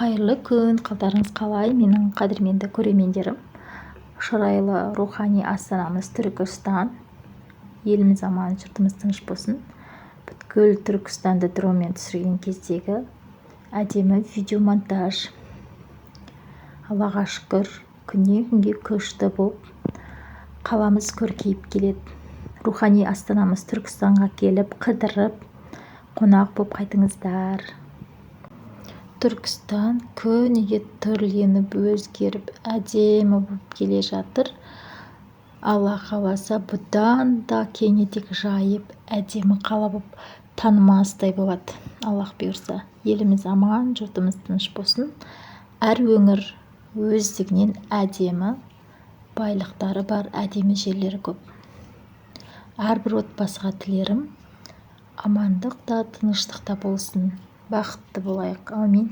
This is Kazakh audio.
Қайырлы күн, қалдарыңыз қалай, менің қадірменді көрермендерім. Шырайлы рухани астанамыз Түркістан. Еліміз аман, жұртымыз тыныш болсын. Бүткіл Түркістанды дронмен түсірген кездегі әдемі видеомонтаж. Аллаға шүкір, күннен күнге күшті болып, қаламыз көркейіп келеді. Рухани астанамыз Түркістанға келіп, қыдырып, қонақ болып қайтыңыздар. Түркістан күніге түрленіп, өзгеріп, әдемі болып келе жатыр. Алла қаласа, бұдан да кеңетек жайып, әдемі қала болып танымастай болады. Аллах бұйырса, еліміз аман, жұртымыз тыныш болсын. Әр өңір өздігінен әдемі, байлықтары бар, әдемі жерлері көп. Әрбір отбасыға тілерім амандық та, тыныштық та болсын. Бақытты болайық. Амин.